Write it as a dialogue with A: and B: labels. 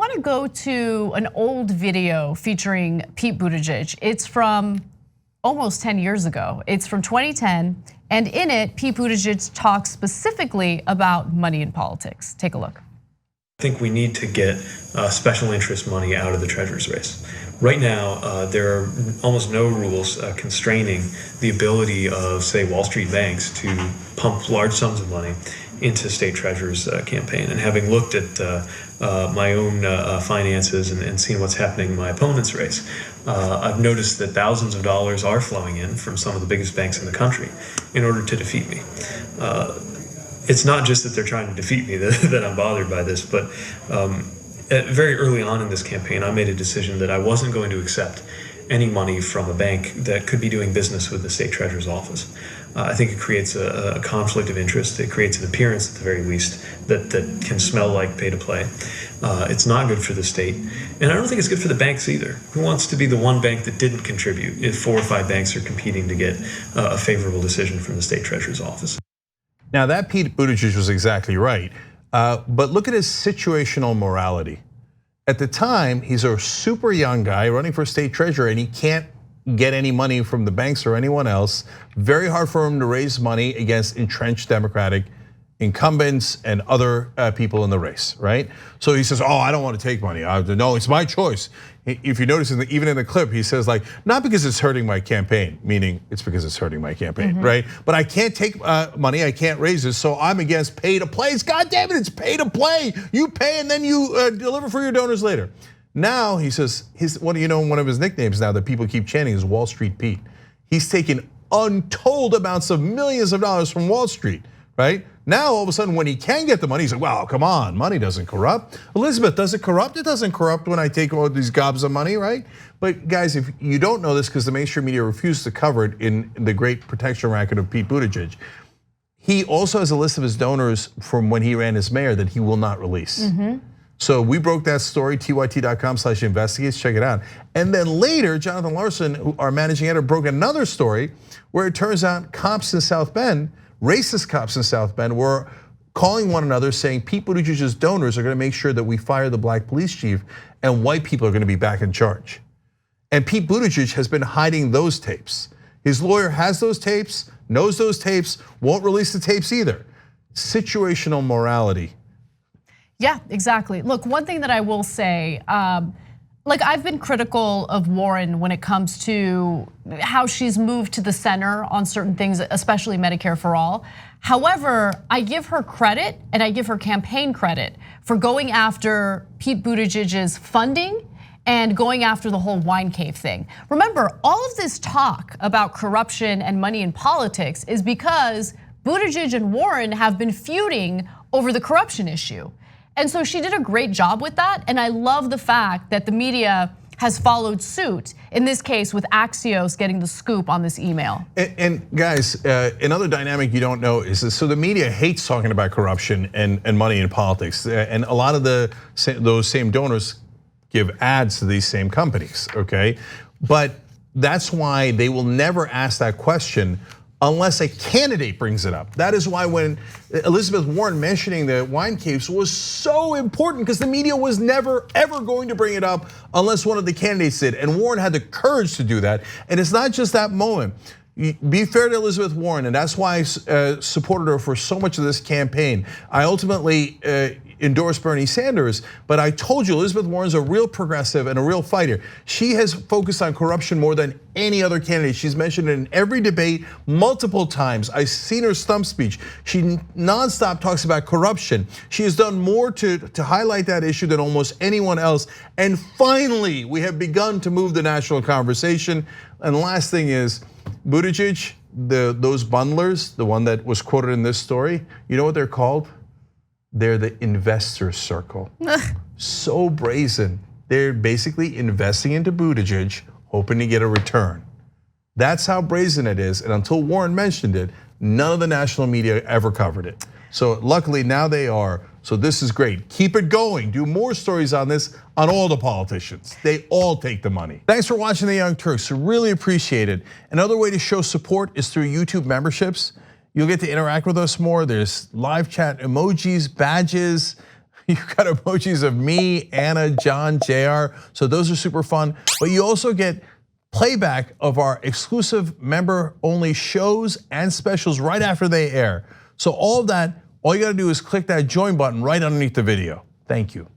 A: wanna go to an old video featuring Pete Buttigieg. It's from almost 10 years ago. It's from 2010, and in it, Pete Buttigieg talks specifically about money in politics. Take a look.
B: I think we need to get special interest money out of the treasurer's race. Right now, there are almost no rules constraining the ability of, say, Wall Street banks to pump large sums of money into state treasurer's campaign. And having looked at my own finances and seen what's happening in my opponent's race, I've noticed that thousands of dollars are flowing in from some of the biggest banks in the country in order to defeat me. It's not just that they're trying to defeat me that I'm bothered by this, but very early on in this campaign, I made a decision that I wasn't going to accept any money from a bank that could be doing business with the state treasurer's office. I think it creates a conflict of interest. It creates an appearance, at the very least, that can smell like pay to play. It's not good for the state, and I don't think it's good for the banks either. Who wants to be the one bank that didn't contribute if 4 or 5 banks are competing to get a favorable decision from the state treasurer's office?
C: Now that Pete Buttigieg was exactly right, but look at his situational morality. At the time, he's a super young guy running for state treasurer, and he can't get any money from the banks or anyone else. Very hard for him to raise money against entrenched Democratic incumbents and other people in the race, right? So he says, I don't want to take money. No, it's my choice. If you notice, even in the clip, he says like, not because it's hurting my campaign, meaning it's because it's hurting my campaign, right? But I can't take money, I can't raise it, so I'm against pay to play. God damn it, it's pay to play. You pay and then you deliver for your donors later. Now he says, what do you know? One of his nicknames now that people keep chanting is Wall Street Pete. He's taken untold amounts of millions of dollars from Wall Street, right? Now all of a sudden, when he can get the money, he's like, "Wow, come on, money doesn't corrupt." Elizabeth, does it corrupt? It doesn't corrupt when I take all these gobs of money, right? But guys, if you don't know this, because the mainstream media refuses to cover it in the great protection racket of Pete Buttigieg, he also has a list of his donors from when he ran as mayor that he will not release. So we broke that story, tyt.com/investigates, check it out. And then later, Jonathan Larson, our managing editor, broke another story where it turns out cops in South Bend, racist cops in South Bend, were calling one another saying Pete Buttigieg's donors are gonna make sure that we fire the black police chief and white people are gonna be back in charge. And Pete Buttigieg has been hiding those tapes. His lawyer has those tapes, knows those tapes, won't release the tapes either. Situational morality.
A: Yeah, exactly. Look, one thing that I will say, like I've been critical of Warren when it comes to how she's moved to the center on certain things, especially Medicare for all. However, I give her credit and I give her campaign credit for going after Pete Buttigieg's funding and going after the whole wine cave thing. Remember, all of this talk about corruption and money in politics is because Buttigieg and Warren have been feuding over the corruption issue. And so she did a great job with that, and I love the fact that the media has followed suit, in this case with Axios getting the scoop on this email.
C: And guys, another dynamic you don't know is this, so the media hates talking about corruption and money in politics, and a lot of those same donors give ads to these same companies, okay? But that's why they will never ask that question unless a candidate brings it up. That is why when Elizabeth Warren mentioning the wine caves was so important, because the media was never ever going to bring it up unless one of the candidates did. And Warren had the courage to do that. And it's not just that moment. Be fair to Elizabeth Warren, and that's why I supported her for so much of this campaign. I ultimately endorsed Bernie Sanders, but I told you Elizabeth Warren's a real progressive and a real fighter. She has focused on corruption more than any other candidate. She's mentioned it in every debate multiple times. I've seen her stump speech. She nonstop talks about corruption. She has done more to highlight that issue than almost anyone else. And finally, we have begun to move the national conversation. And the last thing is, Buttigieg, those bundlers, the one that was quoted in this story, you know what they're called? They're the investor circle. So brazen. They're basically investing into Buttigieg, hoping to get a return. That's how brazen it is. And until Warren mentioned it, none of the national media ever covered it. So luckily now they are. So this is great. Keep it going. Do more stories on this on all the politicians. They all take the money. Thanks for watching the Young Turks. Really appreciate it. Another way to show support is through YouTube memberships. You'll get to interact with us more. There's live chat emojis, badges. You got emojis of me, Anna, John, JR. So those are super fun. But you also get playback of our exclusive member-only shows and specials right after they air. So all of that, all you gotta do is click that join button right underneath the video. Thank you.